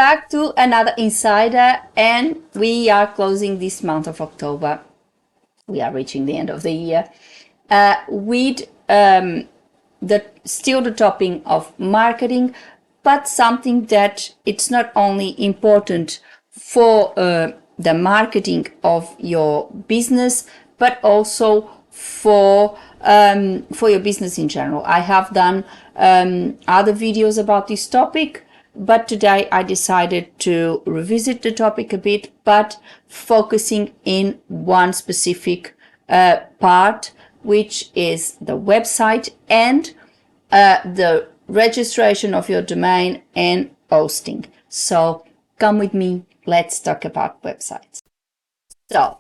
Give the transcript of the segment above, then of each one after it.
back to another Insider, and we are closing this month of October. We are reaching the end of the year with still the topic of marketing, but something that it's not only important for the marketing of your business, but also for your business in general. I have done other videos about this topic, but today I decided to revisit the topic a bit, but focusing in one specific part, which is the website and the registration of your domain and hosting. So come with me, let's talk about websites. So,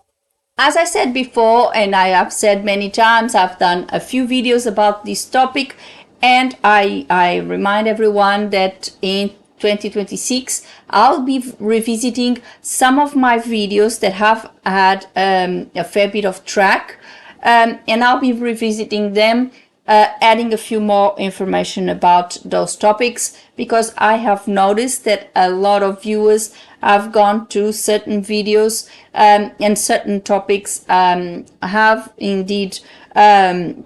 as I said before, and I have said many times, I've done a few videos about this topic, and I remind everyone that in 2026 I'll be revisiting some of my videos that have had a fair bit of track, and I'll be revisiting them, adding a few more information about those topics, because I have noticed that a lot of viewers have gone to certain videos and certain topics have indeed been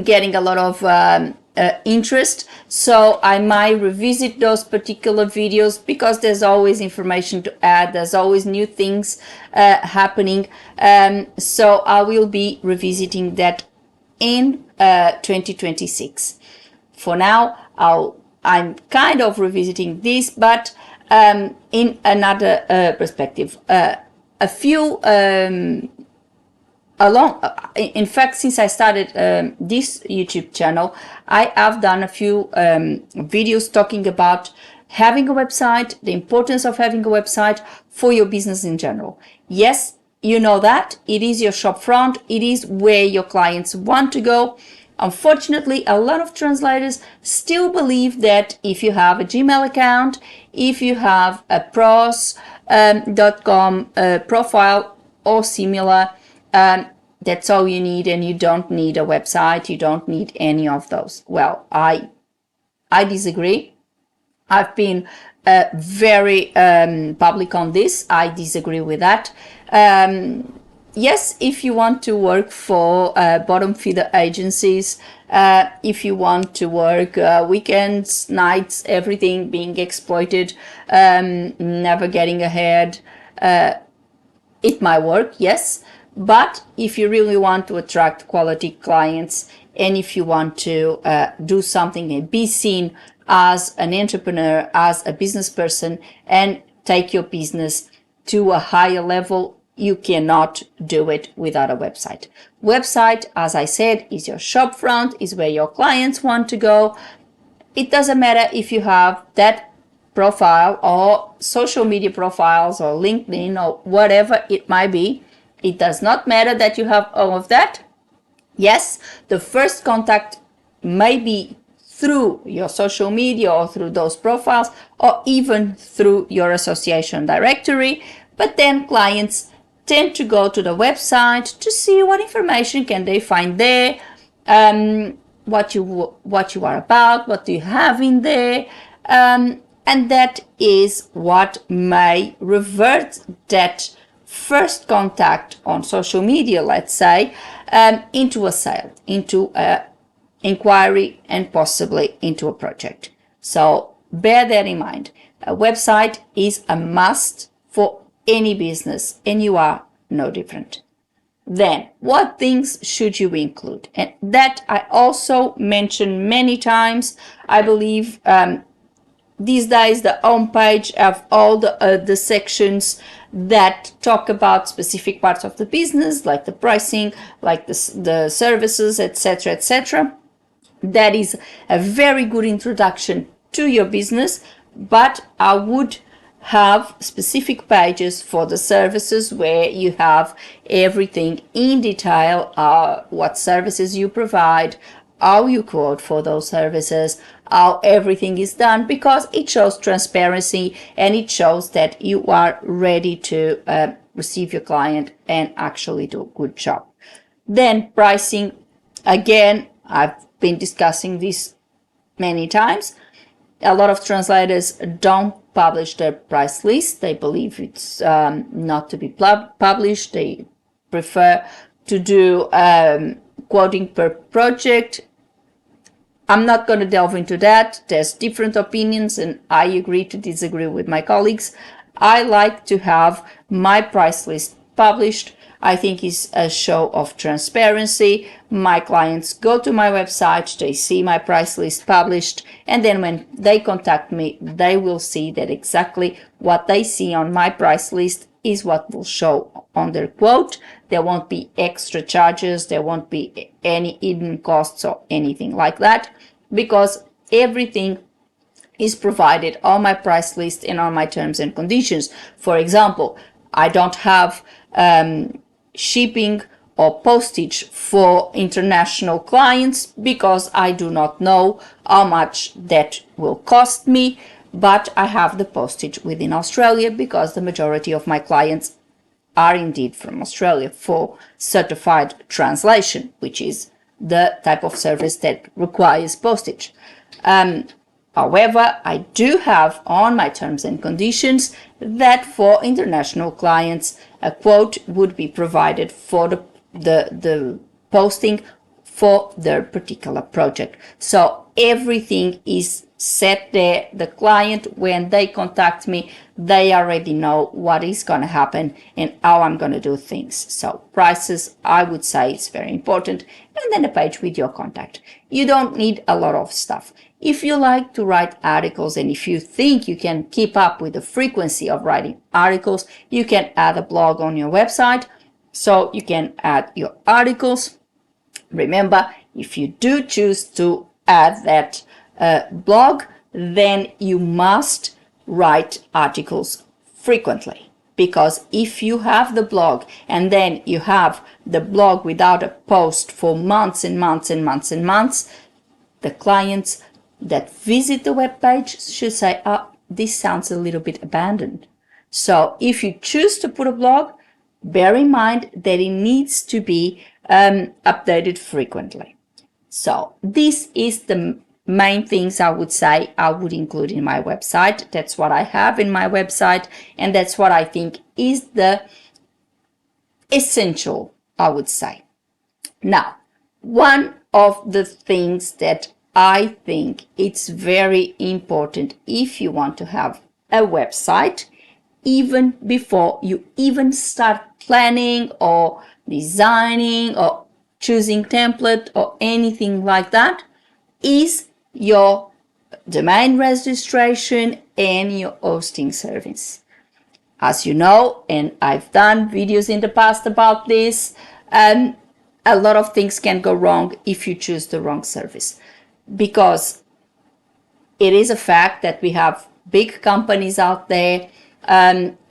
getting a lot of interest. So I might revisit those particular videos, because there's always information to add, there's always new things happening. So I will be revisiting that in 2026. For now, I'm kind of revisiting this, but in another perspective. In fact, since I started this YouTube channel, I have done a few videos talking about having a website, the importance of having a website for your business in general. Yes, you know that it is your shop front, it is where your clients want to go. Unfortunately, a lot of translators still believe that if you have a Gmail account, if you have a pros.com profile or similar, that's all you need, and you don't need a website, you don't need any of those. Well, I disagree. I've been very public on this. I disagree with that. Yes, if you want to work for bottom feeder agencies, if you want to work weekends, nights, everything being exploited, never getting ahead, it might work, yes. But if you really want to attract quality clients, and if you want to do something and be seen as an entrepreneur, as a business person, and take your business to a higher level, you cannot do it without a website. Website, as I said, is your shop front, is where your clients want to go. It doesn't matter if you have that profile or social media profiles or LinkedIn or whatever it might be. It does not matter that you have all of that. Yes, the first contact may be through your social media or through those profiles, or even through your association directory, but then clients tend to go to the website to see what information can they find there, what you are about, what do you have in there, and that is what may revert that first contact on social media, let's say, into a sale, into a inquiry, and possibly into a project. So bear that in mind. A website is a must for any business, and you are no different. Then, what things should you include? And that I also mentioned many times. I believe these days the homepage have all the sections that talk about specific parts of the business, like the pricing, like the services, etc., etc. That is a very good introduction to your business, but I would have specific pages for the services where you have everything in detail, what services you provide, how you quote for those services, how everything is done, because it shows transparency and it shows that you are ready to receive your client and actually do a good job. Then pricing, again, I've been discussing this many times. A lot of translators don't publish their price list. They believe it's not to be published. They prefer to do quoting per project. I'm not going to delve into that. There's different opinions, and I agree to disagree with my colleagues. I like to have my price list published. I think it's a show of transparency. My clients go to my website, they see my price list published, and then when they contact me, they will see that exactly what they see on my price list is what will show on their quote. There won't be extra charges, there won't be any hidden costs or anything like that, because everything is provided on my price list and on my terms and conditions. For example, I don't have shipping or postage for international clients because I do not know how much that will cost me, but I have the postage within Australia because the majority of my clients are indeed from Australia for certified translation, which is the type of service that requires postage. However, I do have on my terms and conditions that for international clients, a quote would be provided for the posting for their particular project. So everything is set there. The client, when they contact me, they already know what is going to happen and how I'm going to do things. So prices, I would say, it's very important. And then a page with your contact. You don't need a lot of stuff. If you like to write articles and if you think you can keep up with the frequency of writing articles, you can add a blog on your website. So you can add your articles. Remember, if you do choose to add that blog, then you must write articles frequently. Because if you have the blog and then you have the blog without a post for months and months and months and months, the clients that visit the web page should say, this sounds a little bit abandoned. So if you choose to put a blog, bear in mind that it needs to be updated frequently. So this is the main things I would say I would include in my website. That's what I have in my website, and that's what I think is the essential, I would say. Now, one of the things that I think it's very important if you want to have a website, even before you even start planning or designing or choosing template or anything like that, is your domain registration and your hosting service. As you know, and I've done videos in the past about this, a lot of things can go wrong if you choose the wrong service, because it is a fact that we have big companies out there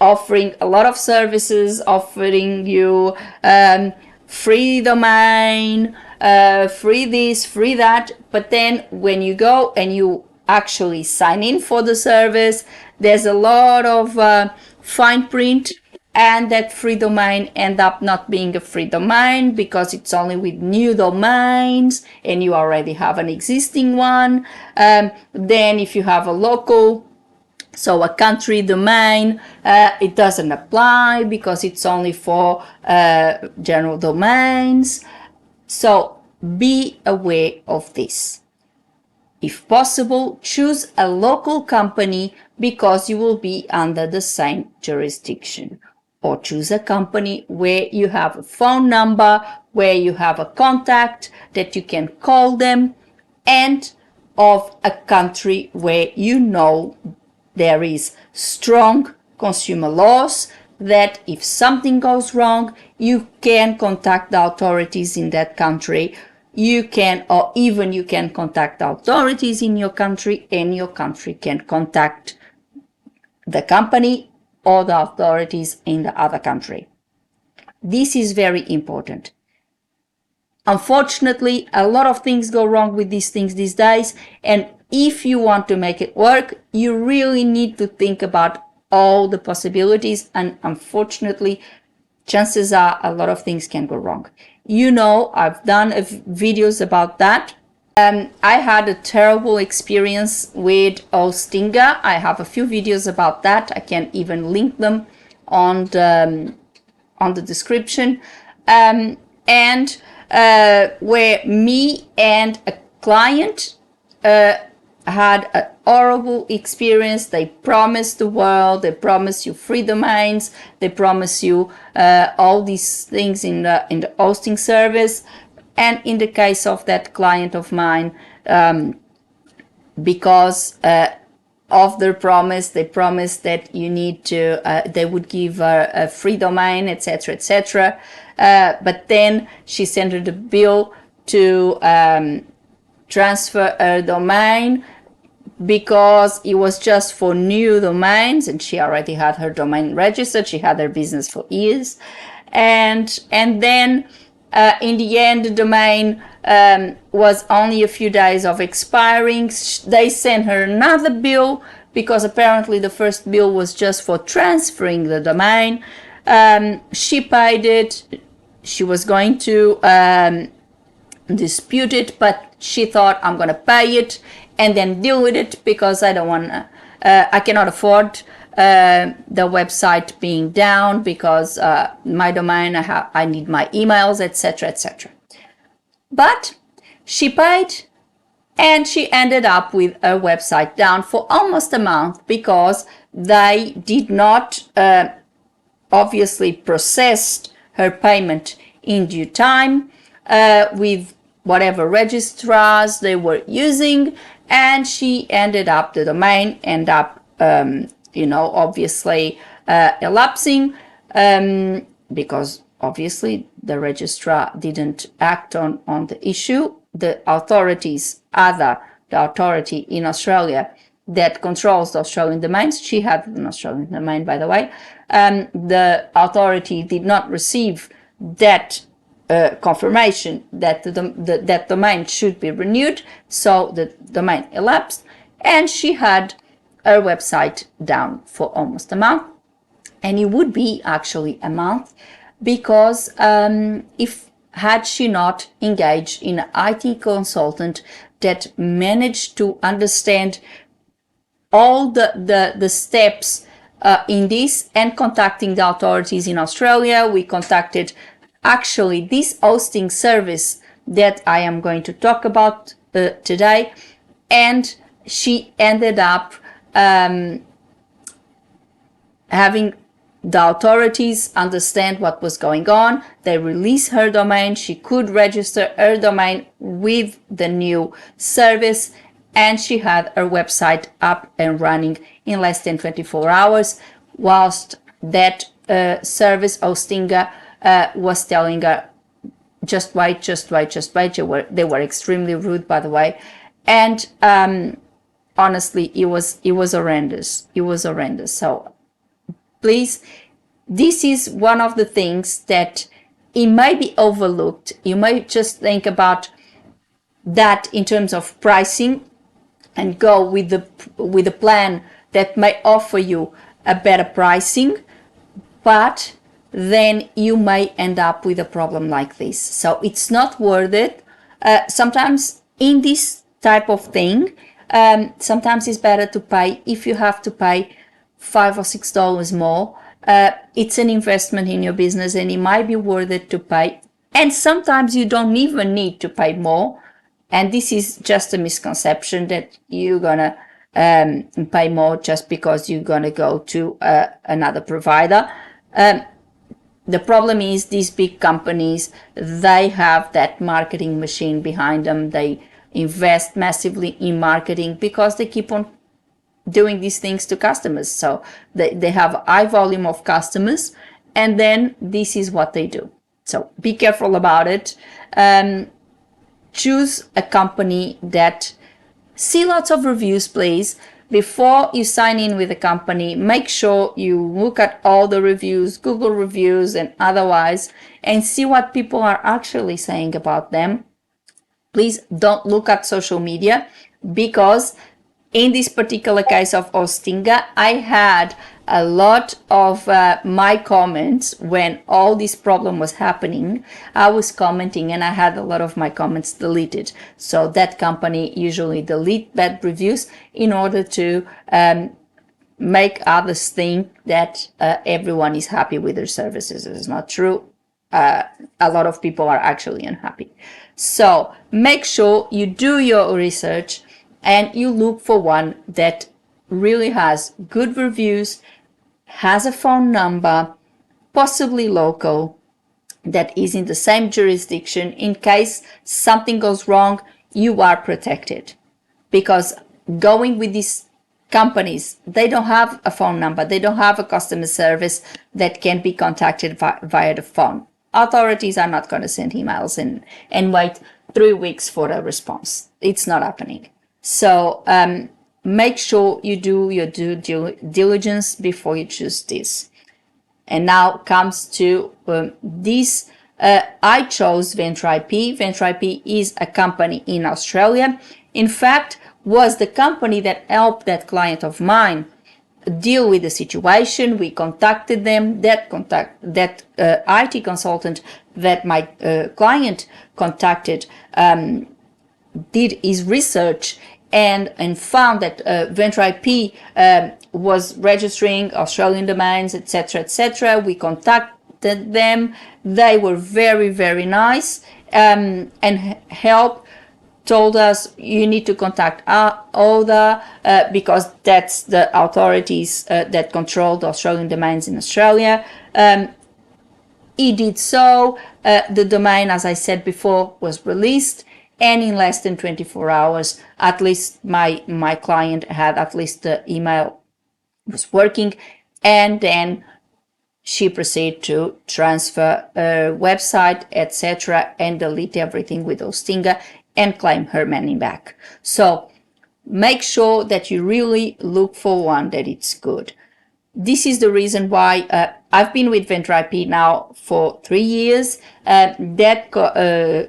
offering a lot of services, offering you free domain, free this, free that, but then when you go and you actually sign in for the service, there's a lot of fine print, and that free domain end up not being a free domain because it's only with new domains and you already have an existing one. Then if you have a local, so a country domain, it doesn't apply because it's only for general domains. So be aware of this. If possible, choose a local company because you will be under the same jurisdiction. Or choose a company where you have a phone number, where you have a contact that you can call them, and of a country where you know there is strong consumer laws, that if something goes wrong, you can contact the authorities in that country. You can, or even you can contact the authorities in your country, and your country can contact the company or the authorities in the other country. This is very important. Unfortunately, a lot of things go wrong with these things these days, and if you want to make it work, you really need to think about all the possibilities, and unfortunately, chances are a lot of things can go wrong. You know, I've done videos about that. I had a terrible experience with Hostiger. I have a few videos about that. I can even link them on the description. And where me and a client had a horrible experience. They promise the world, they promise you free domains, they promise you all these things in the hosting service. And in the case of that client of mine, because of their promise, they promised that you need to, they would give her a free domain, etc., etc. But then she sent her the bill to transfer her domain because it was just for new domains, and she already had her domain registered. She had her business for years, and then in the end, the domain was only a few days of expiring. They sent her another bill because apparently the first bill was just for transferring the domain. She paid it. She was going to dispute it, but she thought, I'm going to pay it and then deal with it because I don't want I cannot afford the website being down because my domain, I need my emails, etc., etc. But she paid, and she ended up with her website down for almost a month because they did not obviously process her payment in due time with whatever registrars they were using, and she ended up, the domain ended up obviously elapsing because obviously the registrar didn't act on the issue. The authorities, the authority in Australia that controls the Australian domains, she had an Australian domain, by the way, the authority did not receive that confirmation that that domain should be renewed, so the domain elapsed, and she had her website down for almost a month. And it would be actually a month because if had she not engaged in an IT consultant that managed to understand all the steps in this, and contacting the authorities in Australia. We contacted actually this hosting service that I am going to talk about today, and she ended up having the authorities understand what was going on. They released her domain. She could register her domain with the new service, and she had her website up and running in less than 24 hours, whilst that service, Hostiger, was telling her, just wait, just wait, just wait. They were extremely rude, by the way. And honestly, it was horrendous. It was horrendous. So please, this is one of the things that it may be overlooked. You might just think about that in terms of pricing and go with the plan that may offer you a better pricing, but then you may end up with a problem like this. So it's not worth it. Sometimes in this type of thing, sometimes it's better to pay. If you have to pay $5 or $6 more, it's an investment in your business, and it might be worth it to pay. And sometimes you don't even need to pay more. And this is just a misconception that you're gonna pay more just because you're gonna go to another provider. The problem is these big companies, they have that marketing machine behind them. They invest massively in marketing because they keep on doing these things to customers. So they have a high volume of customers, and then this is what they do. So be careful about it. Choose a company that, see lots of reviews, please. Before you sign in with a company, make sure you look at all the reviews, Google reviews and otherwise, and see what people are actually saying about them. Please don't look at social media, because in this particular case of Hostiger, I had a lot of my comments when all this problem was happening, I was commenting and I had a lot of my comments deleted. So that company usually delete bad reviews in order to make others think that everyone is happy with their services. It is not true. A lot of people are actually unhappy. So make sure you do your research and you look for one that really has good reviews, has a phone number, possibly local, that is in the same jurisdiction. In case something goes wrong, you are protected. Because going with these companies, they don't have a phone number, they don't have a customer service that can be contacted via the phone. Authorities are not going to send emails and wait 3 weeks for a response. It's not happening. So make sure you do your due diligence before you choose this. And now comes to this. I chose VentraIP. VentraIP is a company in Australia. In fact, was the company that helped that client of mine deal with the situation. We contacted them. That IT consultant that my client contacted did his research and found that VentraIP was registering Australian domains, etc., etc. We contacted them. They were very, very nice and told us you need to contact ODA because that's the authorities that control the Australian domains in Australia. He did so. The domain, as I said before, was released, and in less than 24 hours, at least my client had at least the email was working, and then she proceeded to transfer her website, etc., and delete everything with Hostiger and claim her money back. So make sure that you really look for one that it's good. This is the reason why I've been with VentraIP now for 3 years. That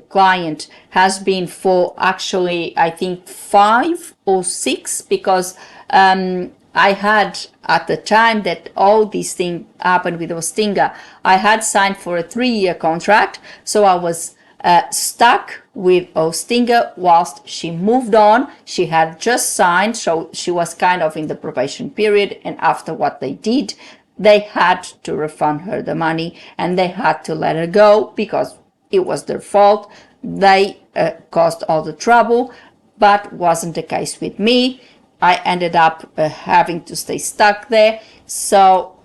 client has been for actually, I think, 5 or 6, because I had, at the time that all these things happened with Hostiger, I had signed for a 3-year contract. So I was stuck with Hostiger whilst she moved on. She had just signed, so she was kind of in the probation period, and after what they did, they had to refund her the money and they had to let her go because it was their fault. They caused all the trouble, but wasn't the case with me. I ended up having to stay stuck there. So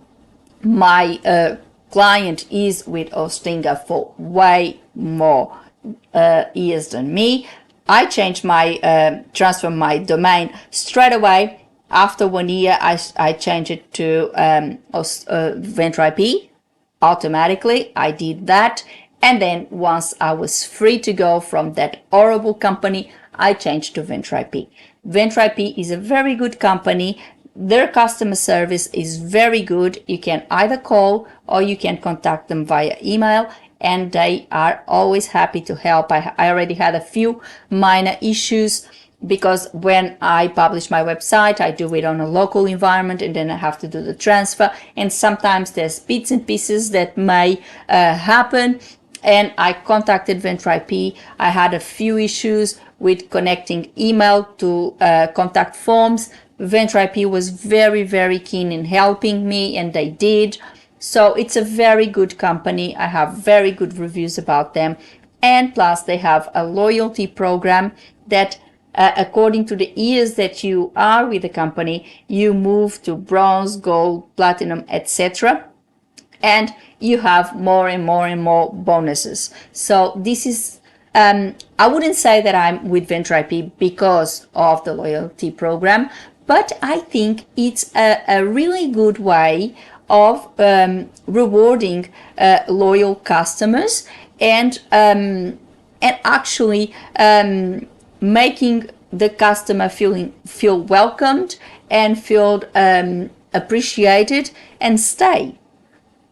my client is with Hostiger for way more years than me. I changed my transfer my domain straight away. After 1 year, I changed it to VentraIP automatically. I did that, and then once I was free to go from that horrible company, I changed to VentraIP. VentraIP is a very good company. Their customer service is very good. You can either call or you can contact them via email, and they are always happy to help. I already had a few minor issues because when I publish my website, I do it on a local environment and then I have to do the transfer. And sometimes there's bits and pieces that may happen. And I contacted VentraIP. I had a few issues with connecting email to contact forms. VentraIP was very, very keen in helping me, and they did. So it's a very good company. I have very good reviews about them. And plus they have a loyalty program that according to the years that you are with the company, you move to bronze, gold, platinum, etc. And you have more and more and more bonuses. So this is, I wouldn't say that I'm with VentraIP because of the loyalty program, but I think it's a really good way of rewarding loyal customers and actually making the customer feel welcomed and feel appreciated and stay.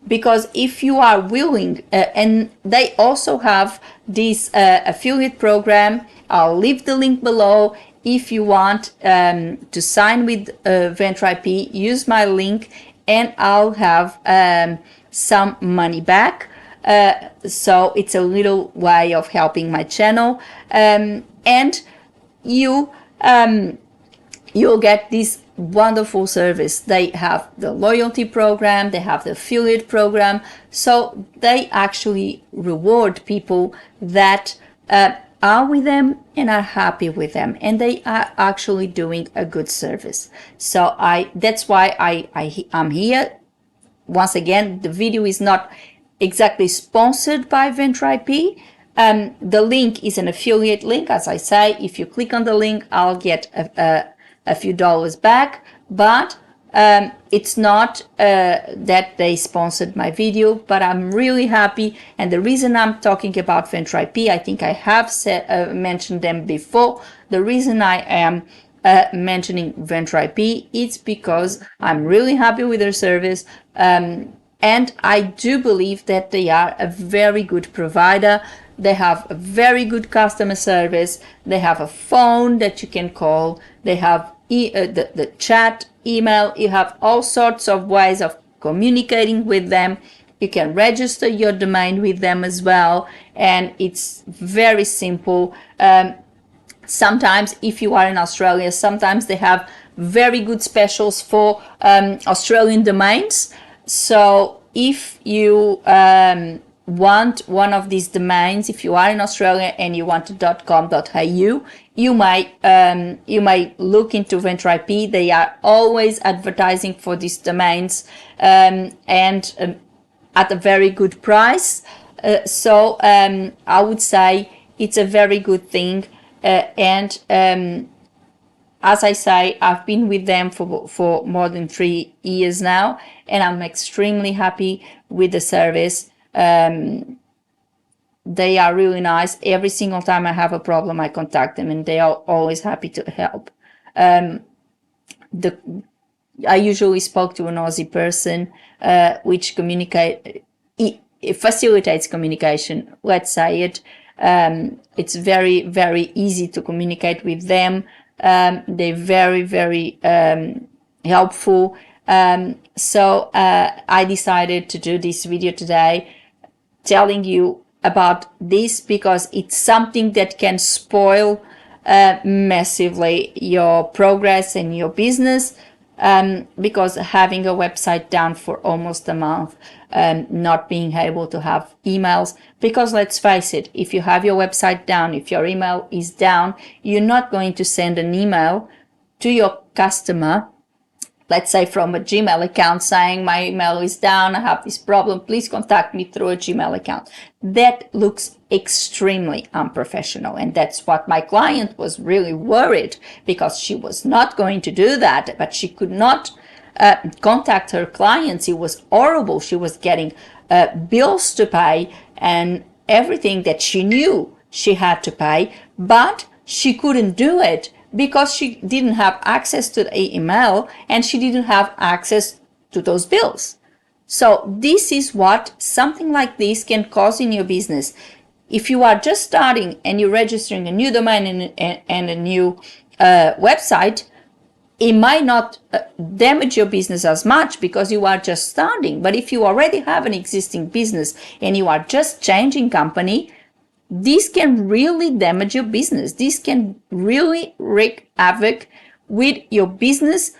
Because if you are willing, and they also have this affiliate program, I'll leave the link below. If you want to sign with VentraIP, use my link and I'll have some money back. So it's a little way of helping my channel, and you you'll get this wonderful service. They have the loyalty program, they have the affiliate program, so they actually reward people that are with them and are happy with them, and they are actually doing a good service. So that's why I'm here. Once again, the video is not exactly sponsored by VentraIP. The link is an affiliate link. As I say, if you click on the link, I'll get a few dollars back, but it's not that they sponsored my video, but I'm really happy. And the reason I'm talking about VentraIP, I think I have mentioned them before. The reason I am mentioning VentraIP, it's because I'm really happy with their service, and I do believe that they are a very good provider. They have a very good customer service. They have a phone that you can call. They have the chat, email. You have all sorts of ways of communicating with them. You can register your domain with them as well, and it's very simple. Sometimes, if you are in Australia, sometimes they have very good specials for Australian domains. So if you want one of these domains, if you are in Australia and you want .com.au, you might look into VentraIP. They are always advertising for these domains, and at a very good price. So I would say it's a very good thing. And as I say, I've been with them for more than 3 years now, and I'm extremely happy with the service. They are really nice. Every single time I have a problem, I contact them, and they are always happy to help. I usually spoke to an Aussie person, which it facilitates communication. Let's say it. It's very, very easy to communicate with them. They're very, very helpful. So I decided to do this video today, telling you about this, because it's something that can spoil massively your progress and your business, because having a website down for almost a month, not being able to have emails, because let's face it, if you have your website down, if your email is down, you're not going to send an email to your customer, let's say from a Gmail account, saying my email is down, I have this problem, please contact me through a Gmail account. That looks extremely unprofessional, and that's what my client was really worried, because she was not going to do that, but she could not contact her clients. It was horrible. She was getting bills to pay and everything that she knew she had to pay, but she couldn't do it because she didn't have access to the email and she didn't have access to those bills. So this is what something like this can cause in your business. If you are just starting and you're registering a new domain and a new website, it might not damage your business as much because you are just starting. But if you already have an existing business and you are just changing company, this can really damage your business. This can really wreak havoc with your business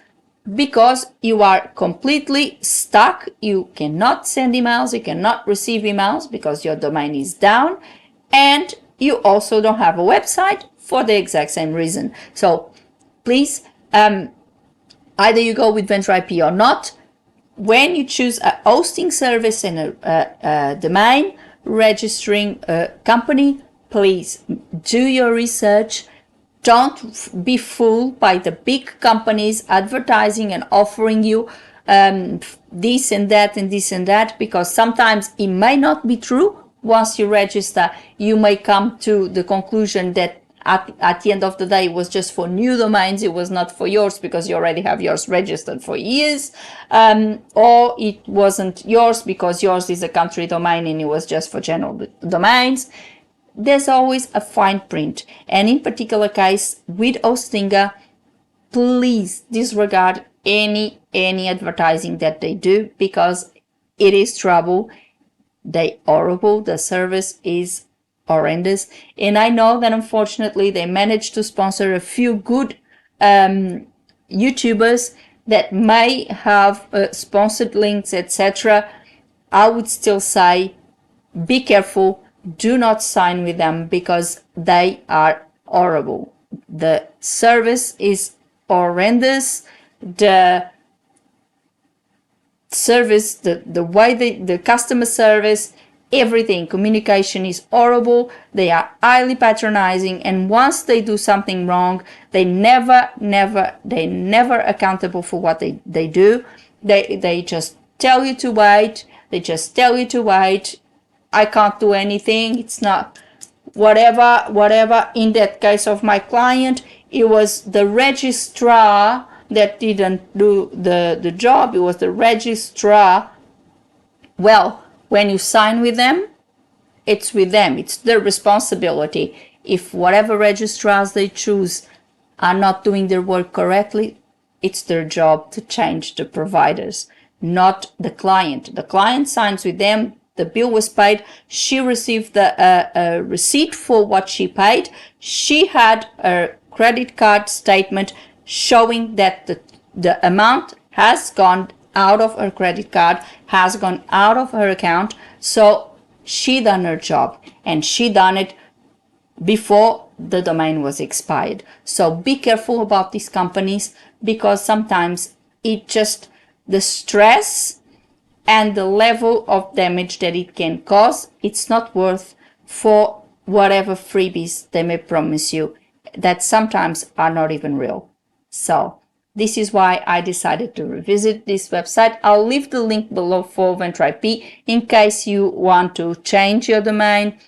because you are completely stuck. You cannot send emails, you cannot receive emails because your domain is down, and you also don't have a website for the exact same reason. So please, either you go with VentraIP or not. When you choose a hosting service and a domain, registering a company, please do your research. Don't be fooled by the big companies advertising and offering you this and that and this and that, because sometimes it may not be true. Once you register, you may come to the conclusion that at the end of the day, it was just for new domains. It was not for yours because you already have yours registered for years, or it wasn't yours because yours is a country domain and it was just for general domains. There's always a fine print, and in particular case with Hostiger, please disregard any advertising that they do, because it is trouble. They horrible. The service is horrendous. And I know that unfortunately they managed to sponsor a few good YouTubers that may have sponsored links, etc. I would still say be careful. Do not sign with them because they are horrible. The service is horrendous. The service, the way the customer service, everything, communication is horrible. They are highly patronizing, and once they do something wrong, they never accountable for what they do. They just tell you to wait. They just tell you to wait. I can't do anything. It's not whatever. In that case of my client, it was the registrar that didn't do the job. It was the registrar. Well, when you sign with them, it's with them. It's their responsibility. If whatever registrars they choose are not doing their work correctly, it's their job to change the providers, not the client. The client signs with them. The bill was paid. She received a receipt for what she paid. She had a credit card statement showing that the amount has gone out of her credit card, has gone out of her account. So she done her job, and she done it before the domain was expired. So be careful about these companies, because sometimes it just, the stress and the level of damage that it can cause, it's not worth for whatever freebies they may promise you that sometimes are not even real. So this is why I decided to revisit this website. I'll leave the link below for VentraIP in case you want to change your domain,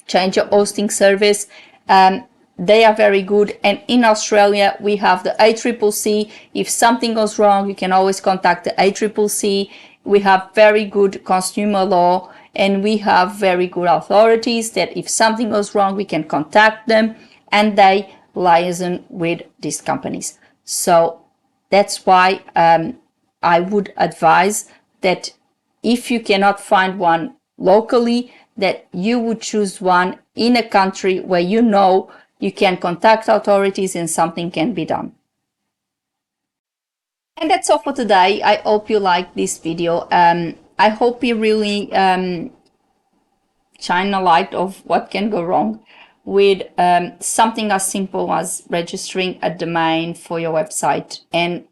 change your hosting service. They are very good. And in Australia, we have the ACCC. If something goes wrong, you can always contact the ACCC. We have very good consumer law, and we have very good authorities that if something goes wrong, we can contact them, and they liaison with these companies. So that's why I would advise that if you cannot find one locally, that you would choose one in a country where you know you can contact authorities and something can be done. And that's all for today. I hope you liked this video. I hope you really shine a light of what can go wrong with something as simple as registering a domain for your website and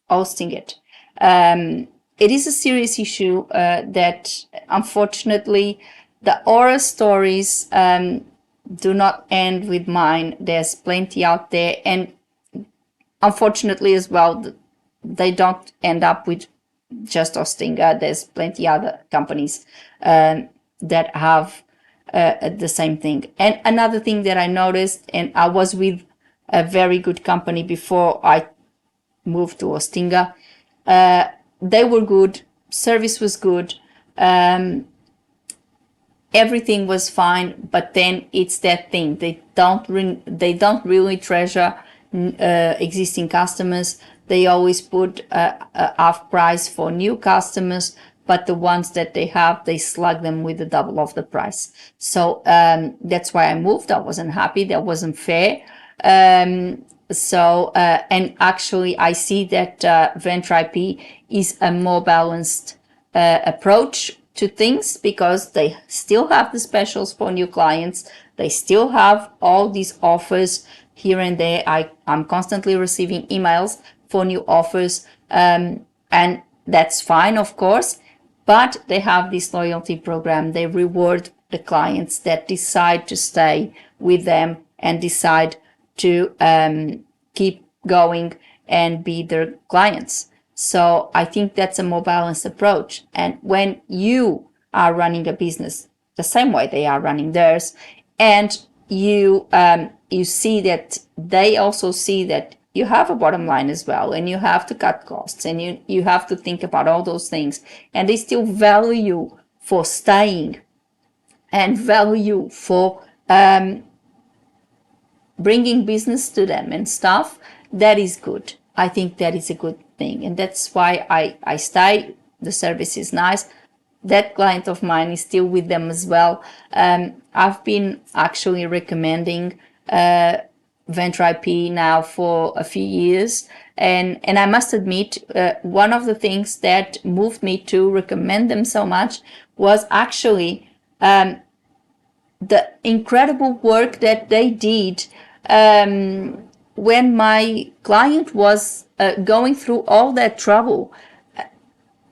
hosting it. It is a serious issue that unfortunately the horror stories do not end with mine. There's plenty out there, and unfortunately as well, they don't end up with just Hostiger. There's plenty other companies that have the same thing. And another thing that I noticed, and I was with a very good company before I moved to Hostiger, they were good, service was good, everything was fine, but then it's that thing, they don't really treasure existing customers. They always put a half price for new customers, but the ones that they have, they slug them with the double of the price. So that's why I moved. I wasn't happy. That wasn't fair. And actually I see that VentraIP is a more balanced approach to things, because they still have the specials for new clients. They still have all these offers here and there. I'm constantly receiving emails for new offers, and that's fine, of course, but they have this loyalty program. They reward the clients that decide to stay with them and decide to keep going and be their clients. So I think that's a more balanced approach. And when you are running a business the same way they are running theirs, and you see that they also see that you have a bottom line as well, and you have to cut costs, and you have to think about all those things, and they still value you for staying and value for bringing business to them and stuff, that is good. I think that is a good thing, and that's why I stay. The service is nice. That client of mine is still with them as well. I've been actually recommending VentraIP now for a few years, and I must admit, one of the things that moved me to recommend them so much was actually the incredible work that they did when my client was going through all that trouble.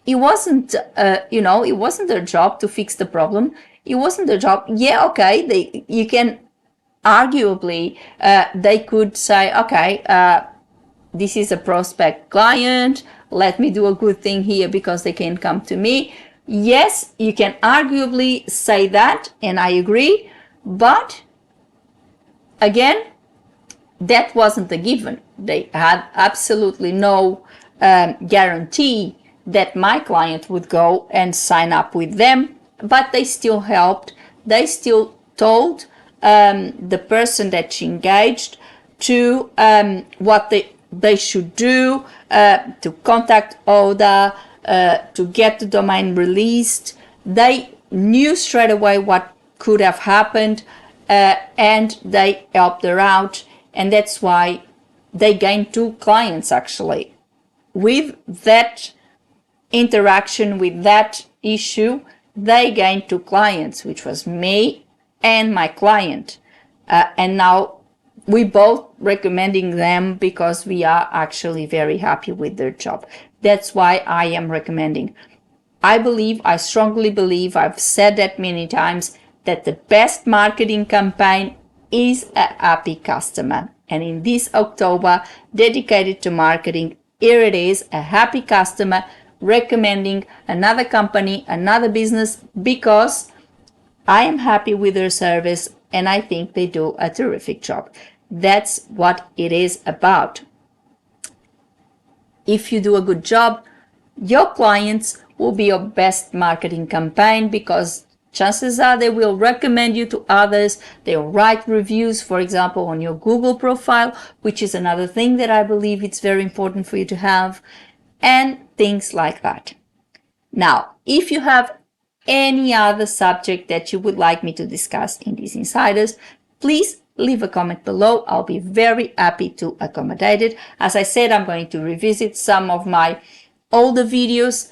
It wasn't, it wasn't their job to fix the problem. It wasn't their job. Yeah, okay, you can arguably, they could say, okay, this is a prospect client. Let me do a good thing here because they can come to me. Yes, you can arguably say that, and I agree. But again, that wasn't a given. They had absolutely no guarantee that my client would go and sign up with them, but they still helped. They still told the person that she engaged to what they should do, to contact ODA, to get the domain released. They knew straight away what could have happened, and they helped her out, and that's why they gained 2 clients actually. With that interaction, with that issue, they gained 2 clients, which was me and my client, and now we both recommending them because we are actually very happy with their job. That's why I am recommending. I strongly believe, I've said that many times, that the best marketing campaign is a happy customer. And in this October dedicated to marketing, here it is, a happy customer recommending another company, another business, because I am happy with their service and I think they do a terrific job. That's what it is about. If you do a good job, your clients will be your best marketing campaign, because chances are they will recommend you to others. They'll write reviews, for example, on your Google profile, which is another thing that I believe it's very important for you to have, and things like that. Now, if you have any other subject that you would like me to discuss in these insiders, please leave a comment below. I'll be very happy to accommodate it. As I said, I'm going to revisit some of my older videos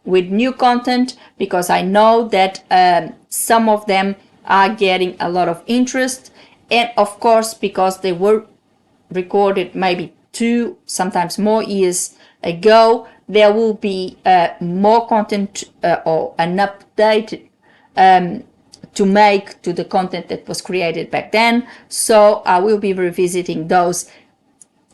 with new content, because I know that some of them are getting a lot of interest, and of course because they were recorded maybe 2, sometimes more years ago, there will be more content or an update to make to the content that was created back then. So I will be revisiting those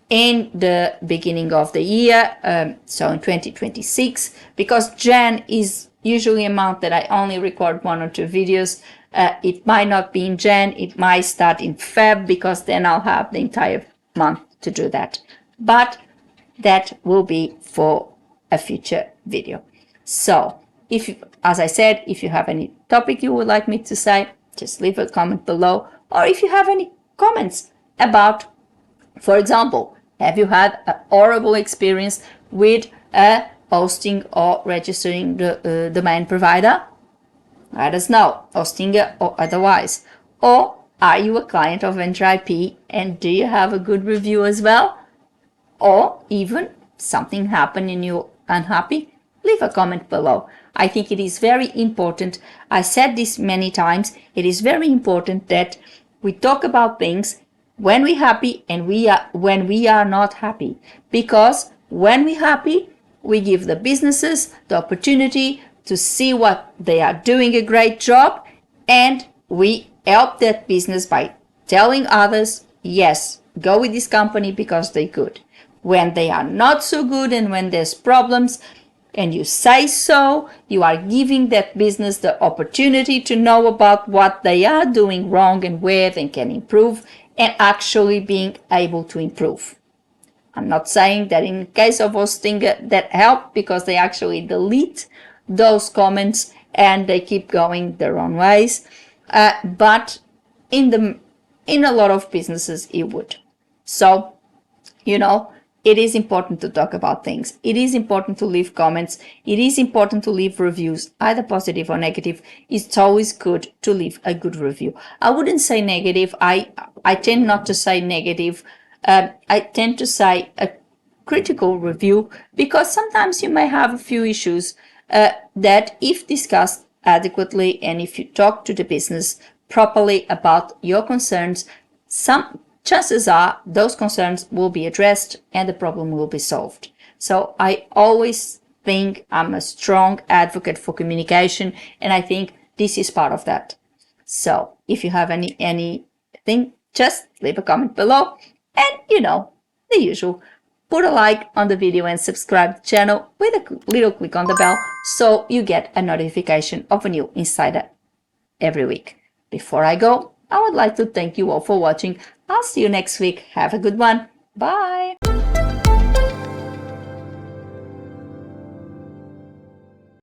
in the beginning of the year, so in 2026, because Jan is usually a month that I only record 1 or 2 videos. It might not be in Jan, it might start in Feb, because then I'll have the entire month to do that. But that will be for a future video. So as I said, if you have any topic you would like me to say, just leave a comment below. Or if you have any comments about, for example, have you had a horrible experience with hosting or registering the domain provider? Let us know, Hostiger or otherwise. Or are you a client of VentraIP and do you have a good review as well? Or even something happened and you're unhappy? Leave a comment below. I think it is very important. I said this many times. It is very important that we talk about things when we're happy and when we are not happy. Because when we're happy, we give the businesses the opportunity to see what they are doing a great job, and we help that business by telling others, yes, go with this company because they're good. When they are not so good and when there's problems, and you say so, you are giving that business the opportunity to know about what they are doing wrong and where they can improve, and actually being able to improve. I'm not saying that in the case of Hostiger that helped, because they actually delete those comments and they keep going their own ways, but in a lot of businesses it would. So, it is important to talk about things. It is important to leave comments. It is important to leave reviews, either positive or negative. It's always good to leave a good review. I wouldn't say negative. I tend not to say negative. I tend to say a critical review, because sometimes you may have a few issues that, if discussed adequately and if you talk to the business properly about your concerns, some chances are those concerns will be addressed and the problem will be solved. So I always think I'm a strong advocate for communication, and I think this is part of that. So if you have anything, just leave a comment below, and the usual. Put a like on the video and subscribe to the channel with a little click on the bell so you get a notification of a new Insider every week. Before I go, I would like to thank you all for watching. I'll see you next week. Have a good one. Bye.